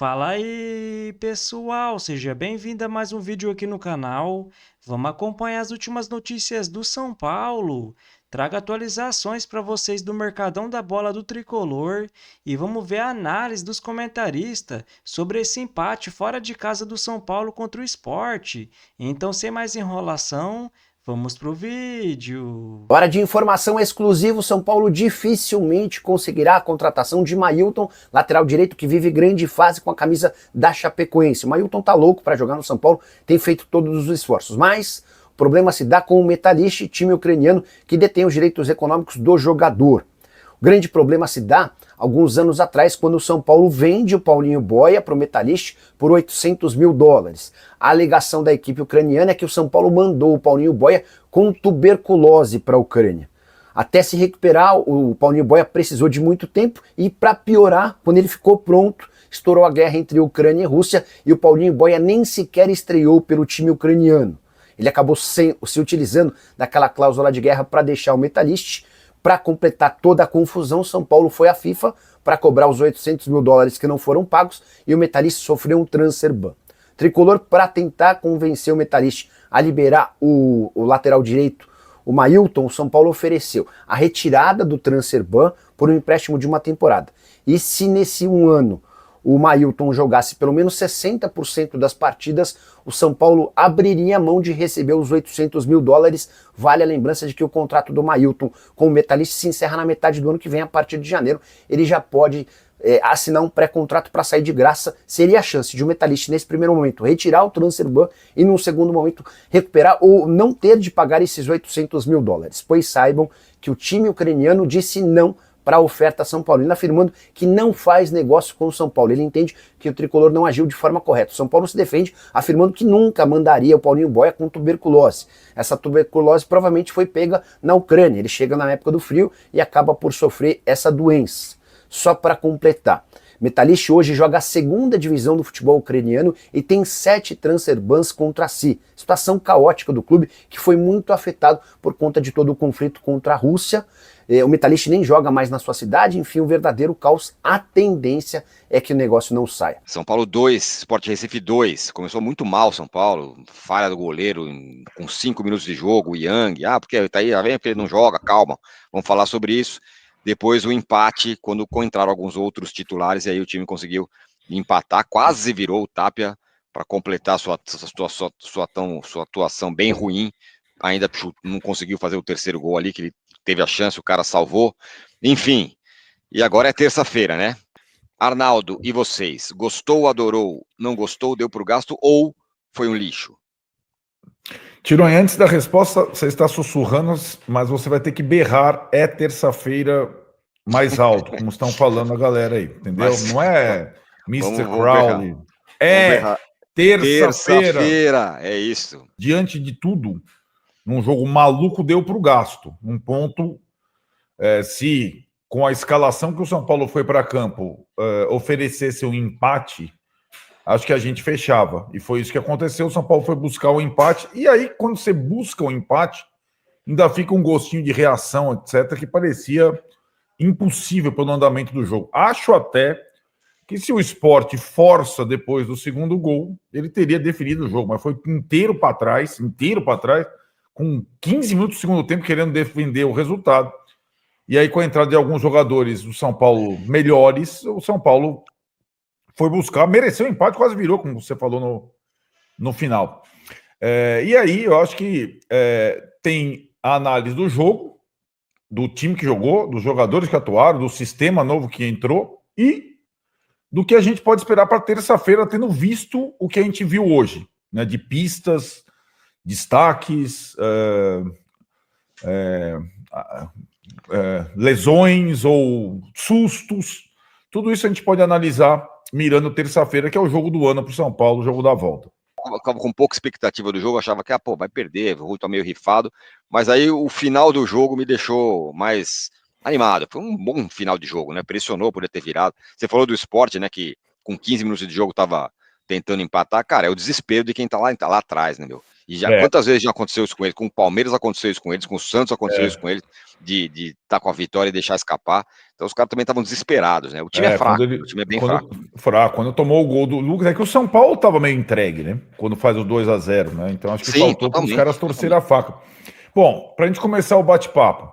Fala aí, pessoal, seja bem-vindo a mais um vídeo aqui no canal. Vamos acompanhar as últimas notícias do São Paulo. Trago atualizações para vocês do Mercadão da Bola do Tricolor e vamos ver a análise dos comentaristas sobre esse empate fora de casa do São Paulo contra o Sport. Então, sem mais enrolação, vamos pro vídeo. Hora de informação exclusiva, o São Paulo dificilmente conseguirá a contratação de Mailton, lateral direito que vive grande fase com a camisa da Chapecoense. O Mailton tá louco para jogar no São Paulo, tem feito todos os esforços, mas o problema se dá com o Metalist, time ucraniano que detém os direitos econômicos do jogador. O grande problema se dá alguns anos atrás, quando o São Paulo vende o Paulinho Boia para o Metalist por $800 mil. A alegação da equipe ucraniana é que o São Paulo mandou o Paulinho Boia com tuberculose para a Ucrânia. Até se recuperar, o Paulinho Boia precisou de muito tempo e, para piorar, quando ele ficou pronto, estourou a guerra entre Ucrânia e Rússia e o Paulinho Boia nem sequer estreou pelo time ucraniano. Ele acabou se utilizando daquela cláusula de guerra para deixar o Metalist. Para completar toda a confusão, São Paulo foi à FIFA para cobrar os $800 mil que não foram pagos e o Metalist sofreu um transfer ban. Tricolor, para tentar convencer o Metalist a liberar o lateral direito, o Mailton, o São Paulo ofereceu a retirada do transfer ban por um empréstimo de uma temporada. E se nesse um ano o Mailton jogasse pelo menos 60% das partidas, o São Paulo abriria mão de receber os $800 mil. Vale a lembrança de que o contrato do Mailton com o Metalist se encerra na metade do ano que vem, a partir de janeiro. Ele já pode assinar um pré-contrato para sair de graça. Seria a chance de o Metalist, nesse primeiro momento, retirar o transfer ban e, num segundo momento, recuperar ou não ter de pagar esses $800 mil. Pois saibam que o time ucraniano disse não para a oferta São Paulina, afirmando que não faz negócio com o São Paulo. Ele entende que o tricolor não agiu de forma correta. O São Paulo se defende, afirmando que nunca mandaria o Paulinho Boia com tuberculose. Essa tuberculose provavelmente foi pega na Ucrânia. Ele chega na época do frio e acaba por sofrer essa doença. Só para completar, Metalist hoje joga a segunda divisão do futebol ucraniano e tem 7 transfer bans contra si. Situação caótica do clube que foi muito afetado por conta de todo o conflito contra a Rússia. O Metalist nem joga mais na sua cidade, enfim, um verdadeiro caos. A tendência é que o negócio não saia. São Paulo 2, Sport Recife 2. Começou muito mal São Paulo, falha do goleiro com 5 minutos de jogo, o Yang, porque tá aí, vem porque ele não joga, calma, vamos falar sobre isso. Depois o empate, quando entraram alguns outros titulares, e aí o time conseguiu empatar, quase virou o Tapia para completar sua atuação bem ruim, ainda não conseguiu fazer o terceiro gol ali, que ele teve a chance, o cara salvou, enfim, e agora é terça-feira, né? Arnaldo, e vocês? Gostou, adorou, não gostou, deu pro gasto ou foi um lixo? Tironi, antes da resposta, você está sussurrando, mas você vai ter que berrar, é terça-feira mais alto, como estão falando a galera aí, entendeu? Mas, não é Mr. Crowley. É terça-feira. É isso. Diante de tudo, num jogo maluco deu para o gasto. Um ponto, se com a escalação que o São Paulo foi para campo oferecesse um empate, acho que a gente fechava. E foi isso que aconteceu. O São Paulo foi buscar o empate. E aí, quando você busca o empate, ainda fica um gostinho de reação, etc., que parecia impossível pelo andamento do jogo. Acho até que se o Sport força depois do segundo gol, ele teria definido o jogo. Mas foi inteiro para trás, com 15 minutos do segundo tempo, querendo defender o resultado. E aí, com a entrada de alguns jogadores do São Paulo melhores, o São Paulo foi buscar, mereceu o empate, quase virou, como você falou no final. E aí, eu acho que tem a análise do jogo, do time que jogou, dos jogadores que atuaram, do sistema novo que entrou e do que a gente pode esperar para terça-feira, tendo visto o que a gente viu hoje, né, de pistas, destaques, lesões ou sustos. Tudo isso a gente pode analisar mirando terça-feira, que é o jogo do ano para o São Paulo, o jogo da volta. Eu estava com pouca expectativa do jogo, achava que vai perder, o Rui tá meio rifado, mas aí o final do jogo me deixou mais animado. Foi um bom final de jogo, né? Pressionou, poder ter virado. Você falou do Sport, né? Que com 15 minutos de jogo estava tentando empatar. Cara, é o desespero de quem tá lá atrás, né, meu? E já quantas vezes já aconteceu isso com eles? Com o Palmeiras aconteceu isso com eles, com o Santos aconteceu isso com eles, de estar com a vitória e deixar escapar. Então os caras também estavam desesperados, né? O time é fraco, o time é bem fraco. Quando tomou o gol do Lucas, é que o São Paulo estava meio entregue, né? Quando faz o 2-0, né? Então acho que faltou para os caras torcerem a faca. Bom, para a gente começar o bate-papo,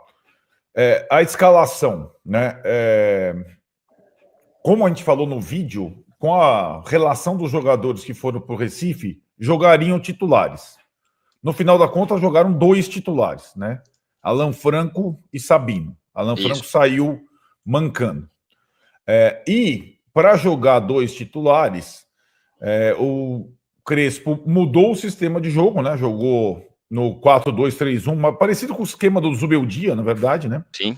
a escalação, né? Como a gente falou no vídeo, com a relação dos jogadores que foram para o Recife, jogariam titulares. No final da conta, jogaram 2 titulares, né? Alan Franco e Sabino. Alan Franco saiu mancando. E para jogar 2 titulares, o Crespo mudou o sistema de jogo, né? Jogou no 4-2-3-1, parecido com o esquema do Zubeldia, na verdade, né? Sim.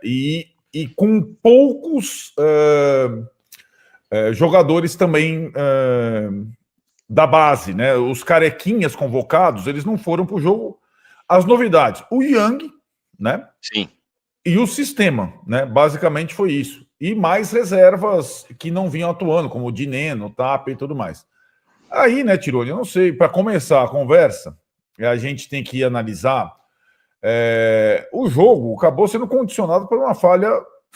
E com poucos jogadores também da base, né? Os carequinhas convocados, eles não foram para o jogo. As novidades, o Yang, né? Sim. E o sistema, né? Basicamente foi isso. E mais reservas que não vinham atuando, como o Dineno, o Tapa e tudo mais. Aí, né, Tironi, eu não sei, para começar a conversa, a gente tem que analisar. O jogo acabou sendo condicionado por uma falha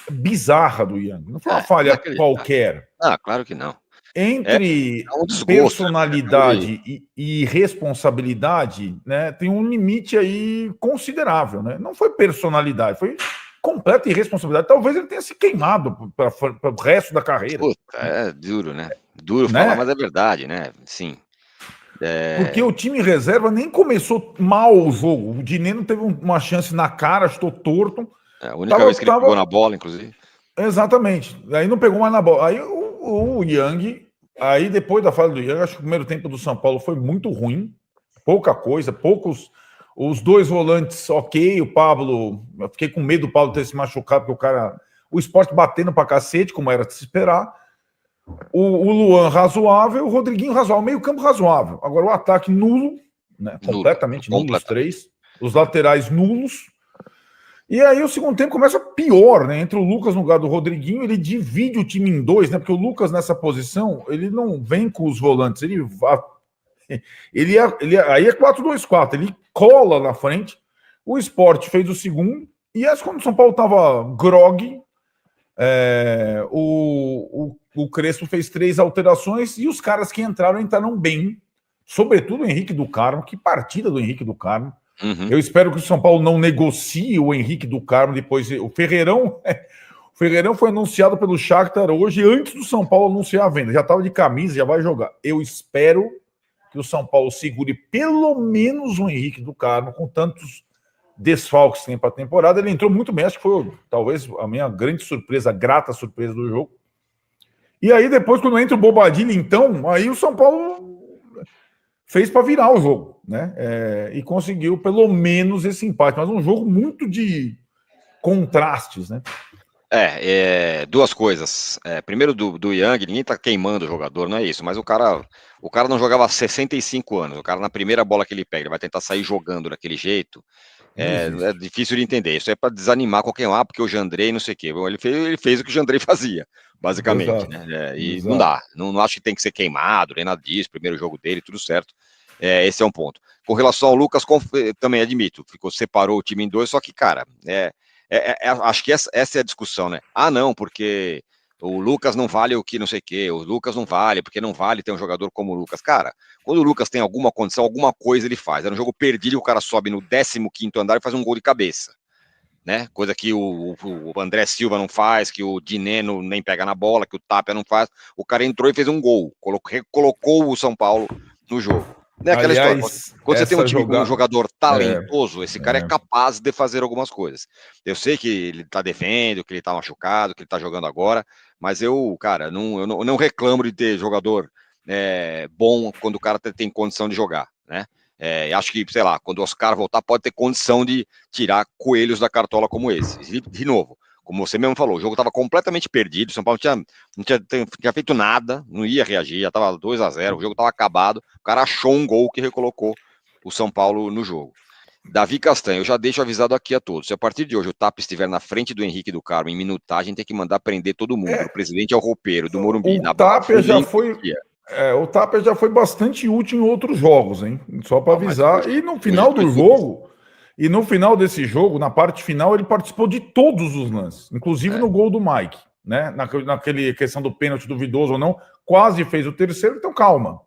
bizarra do Yang. Não foi uma falha qualquer. Ah, claro que não. Entre personalidade e responsabilidade, né, tem um limite aí considerável, né? Não foi personalidade, foi completa irresponsabilidade. Talvez ele tenha se queimado para o resto da carreira. Puta, é duro, né? Duro falar, mas é verdade, né? Sim. Porque o time reserva nem começou mal o jogo. O Dineno teve uma chance na cara, estou torto. A única vez que ele pegou na bola, inclusive. Exatamente. Aí não pegou mais na bola. Aí o Yang, aí depois da falha do Yang, acho que o primeiro tempo do São Paulo foi muito ruim. Pouca coisa, poucos. Os 2 volantes, ok. O Pablo, eu fiquei com medo do Pablo ter se machucado, porque o Sport batendo pra cacete, como era de se esperar. O Luan razoável, o Rodriguinho razoável, meio campo razoável. Agora o ataque nulo, né? Completamente nulo, os 3. Os laterais nulos. E aí o segundo tempo começa pior, né? Entre o Lucas no lugar do Rodriguinho, ele divide o time em 2, né? Porque o Lucas nessa posição, ele não vem com os volantes, aí é 4-2-4, ele cola na frente. O Sport fez o segundo, e quando o São Paulo tava grog, o Crespo fez 3 alterações, e os caras que entraram bem, sobretudo o Henrique do Carmo. Que partida do Henrique do Carmo. Uhum. Eu espero que o São Paulo não negocie o Henrique do Carmo depois. O Ferreirão foi anunciado pelo Shakhtar hoje, antes do São Paulo anunciar a venda. Já estava de camisa, já vai jogar. Eu espero que o São Paulo segure pelo menos o Henrique do Carmo, com tantos desfalques que tem para a temporada. Ele entrou muito bem, acho que foi talvez a minha grande surpresa, a grata surpresa do jogo. E aí depois, quando entra o Bobadilha, então, aí o São Paulo fez para virar o jogo, né? E conseguiu pelo menos esse empate, mas um jogo muito de contrastes, né? 2 coisas. Primeiro do Yang, ninguém tá queimando o jogador, não é isso, mas o cara não jogava há 65 anos. O cara, na primeira bola que ele pega, ele vai tentar sair jogando daquele jeito. É difícil de entender. Isso é para desanimar qualquer um, porque o Jandrei não sei o quê. Ele fez o que o Jandrei fazia, basicamente. Exato. Né? E exato. Não dá. Não acho que tem que ser queimado, nem nada disso. Primeiro jogo dele, tudo certo. Esse é um ponto. Com relação ao Lucas, também admito, separou o time em 2, só que, cara, acho que essa é a discussão, né? Não, porque o Lucas não vale o que não sei o quê, o Lucas não vale, porque não vale ter um jogador como o Lucas. Cara, quando o Lucas tem alguma condição, alguma coisa ele faz. Era um jogo perdido, o cara sobe no 15º andar e faz um gol de cabeça, né? Coisa que o André Silva não faz, que o Dineno nem pega na bola, que o Tapia não faz. O cara entrou e fez um gol, colocou o São Paulo no jogo. Não é aquela história. Quando você tem um time com um jogador talentoso, esse cara é capaz de fazer algumas coisas. Eu sei que ele tá devendo, que ele tá machucado, que ele tá jogando agora, mas eu não reclamo de ter jogador bom quando o cara tem condição de jogar, né? Acho que, sei lá, quando o Oscar voltar, pode ter condição de tirar coelhos da cartola como esse. E, de novo, como você mesmo falou, o jogo estava completamente perdido, o São Paulo não tinha feito nada, não ia reagir, já estava 2-0, o jogo estava acabado, o cara achou um gol que recolocou o São Paulo no jogo. Davi Castanho, eu já deixo avisado aqui a todos, se a partir de hoje o Tapa estiver na frente do Henrique do Carmo em minutagem, tem que mandar prender todo mundo, o presidente é o roupeiro do Morumbi. O Tapa já foi... O Tapia já foi bastante útil em outros jogos, hein? Só para avisar. E no final do jogo, e no final desse jogo, na parte final, ele participou de todos os lances, inclusive no gol do Mike, né? Naquele questão do pênalti duvidoso ou não, quase fez o terceiro, então calma.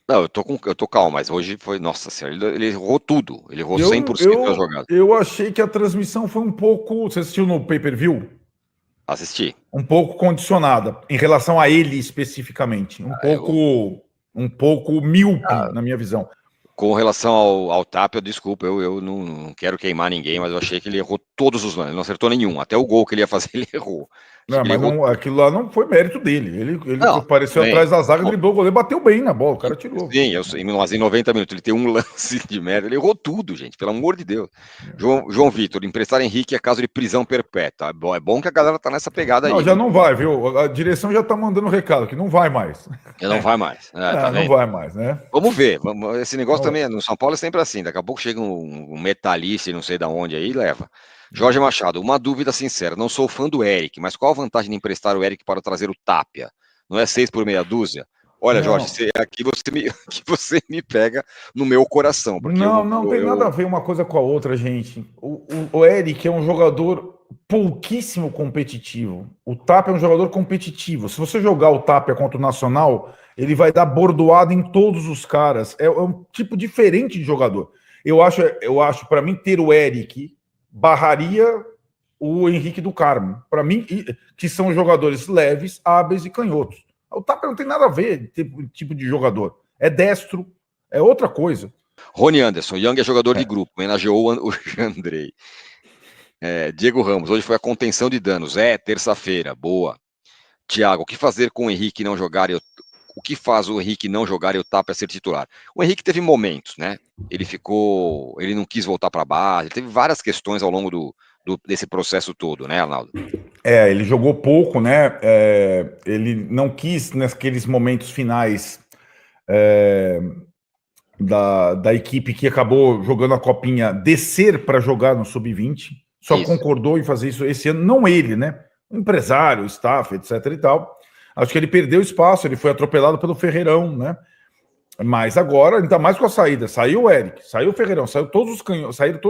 Não, eu tô calmo, mas hoje foi, nossa senhora, ele errou tudo. Ele errou 100% da jogada. Eu achei que a transmissão foi um pouco. Você assistiu no pay-per-view? Assisti. Um pouco condicionada em relação a ele especificamente. Um pouco míope, na minha visão. Com relação ao Tapia, desculpa, eu não quero queimar ninguém, mas eu achei que ele errou todos os lances, ele não acertou nenhum. Até o gol que ele ia fazer, ele errou. Não, mas não, aquilo lá não foi mérito dele. Ele apareceu bem, atrás da zaga, driblou o goleiro, bateu bem na bola, o cara tirou. Sim, mas em 90 minutos ele tem um lance de merda, ele errou tudo, gente, pelo amor de Deus. João Vitor, emprestar Henrique é caso de prisão perpétua. É bom que a galera tá nessa pegada aí. Não, já não vai, viu? A direção já tá mandando recado que não vai mais. Não vai mais. Tá não vai mais, né? Vamos ver. Esse negócio também, no São Paulo é sempre assim. Daqui a pouco chega um metalista e não sei de onde aí e leva. Jorge Machado, uma dúvida sincera. Não sou fã do Eric, mas qual a vantagem de emprestar o Eric para trazer o Tapia? Não é 6 por meia dúzia? Olha, não. Jorge, aqui você me pega no meu coração. Porque não tem nada a ver uma coisa com a outra, gente. O Eric é um jogador pouquíssimo competitivo. O Tapia é um jogador competitivo. Se você jogar o Tapia contra o Nacional, ele vai dar bordoada em todos os caras. É um tipo diferente de jogador. Eu acho para mim, ter o Eric barraria o Henrique do Carmo. Para mim, que são jogadores leves, hábeis e canhotos. O Tapia não tem nada a ver com tipo de jogador. É destro, é outra coisa. Rony Anderson, Young é jogador de grupo, homenageou o Jandrei. Diego Ramos, hoje foi a contenção de danos. Terça-feira, boa. Thiago, o que fazer com o Henrique não jogar? O que faz o Henrique não jogar e o Tapia ser titular? O Henrique teve momentos, né? Ele não quis voltar para a base, teve várias questões ao longo desse processo todo, né, Arnaldo? Ele jogou pouco, né? Ele não quis, naqueles momentos finais da equipe que acabou jogando a copinha, descer para jogar no Sub-20. Só concordou em fazer isso esse ano, não ele, né? O empresário, o staff, etc e tal. Acho que ele perdeu espaço, ele foi atropelado pelo Ferreirão, né? Mas agora, ainda mais com a saída, saiu o Eric, saiu o Ferreirão, saíram todos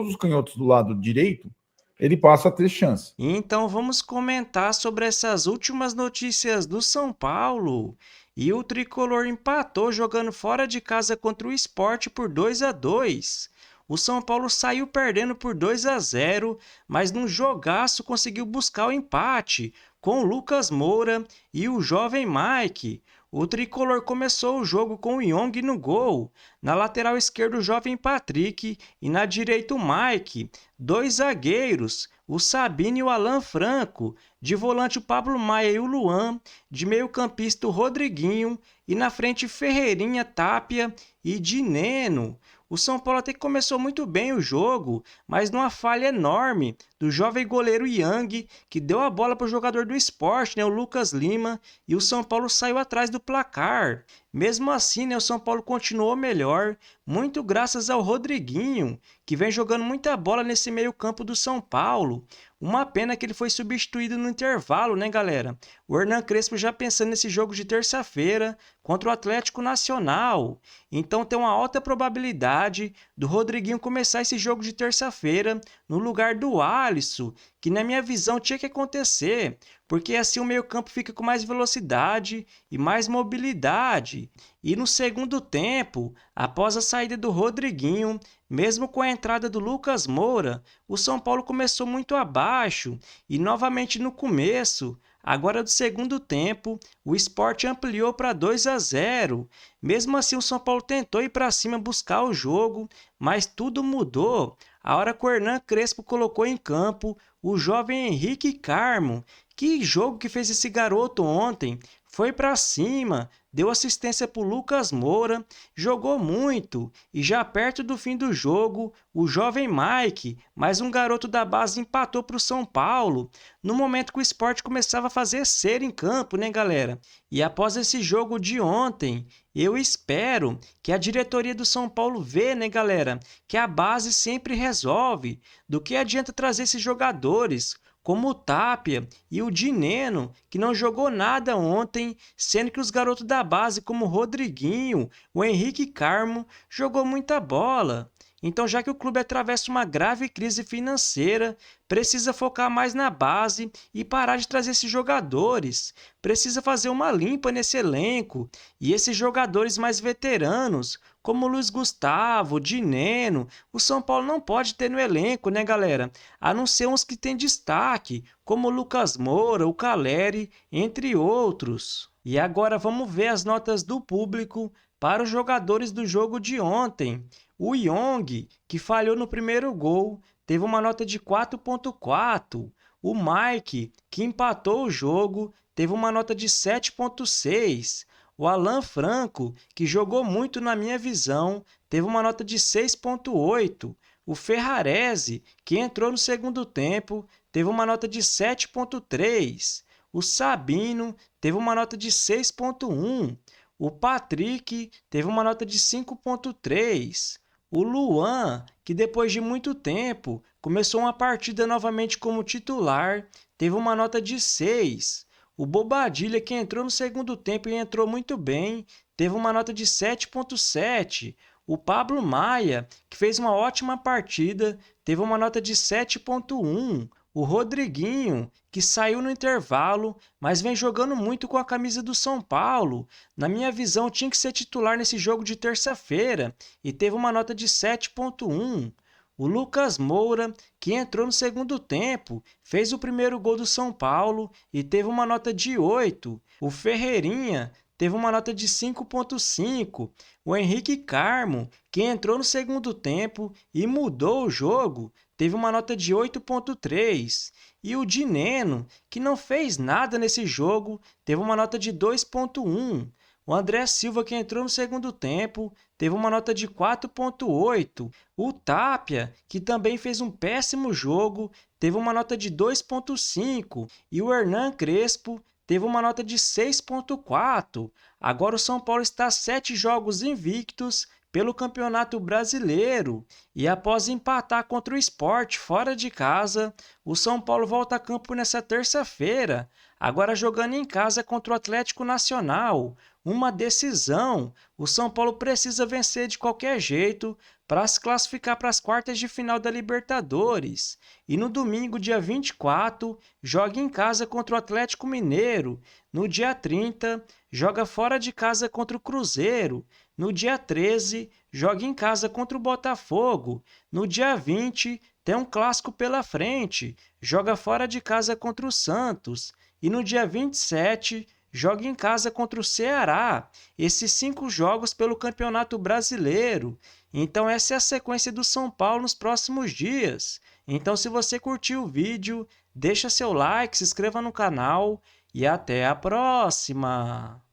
os canhotos do lado direito, ele passa a ter chance. Então vamos comentar sobre essas últimas notícias do São Paulo. E o Tricolor empatou jogando fora de casa contra o Sport por 2-2. O São Paulo saiu perdendo por 2-0, mas num jogaço conseguiu buscar o empate com o Lucas Moura e o jovem Mike. O Tricolor começou o jogo com o Young no gol, na lateral esquerda o jovem Patrick e na direita o Mike, dois zagueiros, o Sabino e o Alan Franco, de volante o Pablo Maia e o Luan, de meio campista o Rodriguinho e na frente Ferreirinha, Tapia e Dineno. O São Paulo até que começou muito bem o jogo, mas numa falha enorme do jovem goleiro Young, que deu a bola para o jogador do Sport, o Lucas Lima, e o São Paulo saiu atrás do placar. Mesmo assim, o São Paulo continuou melhor, muito graças ao Rodriguinho, que vem jogando muita bola nesse meio campo do São Paulo. Uma pena que ele foi substituído no intervalo, né, galera? O Hernan Crespo já pensando nesse jogo de terça-feira contra o Atlético Nacional. Então tem uma alta probabilidade do Rodriguinho começar esse jogo de terça-feira no lugar do Alisson, que na minha visão tinha que acontecer, porque assim o meio-campo fica com mais velocidade e mais mobilidade. E no segundo tempo, após a saída do Rodriguinho, mesmo com a entrada do Lucas Moura, o São Paulo começou muito abaixo e novamente no começo, agora do segundo tempo, o Sport ampliou para 2-0. Mesmo assim, o São Paulo tentou ir para cima buscar o jogo, mas tudo mudou a hora que o Hernan Crespo colocou em campo o jovem Henrique Carmo. Que jogo que fez esse garoto ontem! Foi para cima, deu assistência para o Lucas Moura, jogou muito e já perto do fim do jogo, o jovem Mike, mais um garoto da base, empatou para o São Paulo, no momento que o Sport começava a fazer cera em campo, né, galera? E após esse jogo de ontem, eu espero que a diretoria do São Paulo vê, né, galera, que a base sempre resolve. Do que adianta trazer esses jogadores como o Tapia e o Dineno, que não jogou nada ontem, sendo que os garotos da base, como o Rodriguinho, o Henrique Carmo, jogou muita bola. Então, já que o clube atravessa uma grave crise financeira, precisa focar mais na base e parar de trazer esses jogadores. Precisa fazer uma limpa nesse elenco. E esses jogadores mais veteranos, como o Luiz Gustavo, Dineno, o São Paulo não pode ter no elenco, né, galera? A não ser uns que têm destaque, como o Lucas Moura, o Caleri, entre outros. E agora vamos ver as notas do público para os jogadores do jogo de ontem. O Young, que falhou no primeiro gol, teve uma nota de 4.4. O Mike, que empatou o jogo, teve uma nota de 7.6. O Alan Franco, que jogou muito na minha visão, teve uma nota de 6.8. O Ferrarese, que entrou no segundo tempo, teve uma nota de 7.3. O Sabino teve uma nota de 6.1. O Patrick teve uma nota de 5.3. O Luan, que depois de muito tempo começou uma partida novamente como titular, teve uma nota de 6. O Bobadilha, que entrou no segundo tempo e entrou muito bem, teve uma nota de 7.7. O Pablo Maia, que fez uma ótima partida, teve uma nota de 7.1. O Rodriguinho, que saiu no intervalo, mas vem jogando muito com a camisa do São Paulo. Na minha visão, tinha que ser titular nesse jogo de terça-feira e teve uma nota de 7.1. O Lucas Moura, que entrou no segundo tempo, fez o primeiro gol do São Paulo e teve uma nota de 8. O Ferreirinha teve uma nota de 5.5. O Henrique Carmo, que entrou no segundo tempo e mudou o jogo, teve uma nota de 8.3. E o Dineno, que não fez nada nesse jogo, teve uma nota de 2.1. O André Silva, que entrou no segundo tempo, teve uma nota de 4.8. O Tapia, que também fez um péssimo jogo, teve uma nota de 2.5. E o Hernan Crespo teve uma nota de 6.4. Agora o São Paulo está 7 jogos invictos pelo Campeonato Brasileiro. E após empatar contra o Sport fora de casa, o São Paulo volta a campo nessa terça-feira, agora jogando em casa contra o Atlético Nacional. Uma decisão. O São Paulo precisa vencer de qualquer jeito para se classificar para as quartas de final da Libertadores. E no domingo, dia 24, joga em casa contra o Atlético Mineiro. No dia 30, joga fora de casa contra o Cruzeiro. No dia 13, joga em casa contra o Botafogo. No dia 20, tem um clássico pela frente. Joga fora de casa contra o Santos. E no dia 27, joga em casa contra o Ceará. Esses 5 jogos pelo Campeonato Brasileiro. Então essa é a sequência do São Paulo nos próximos dias. Então se você curtiu o vídeo, deixa seu like, se inscreva no canal e até a próxima!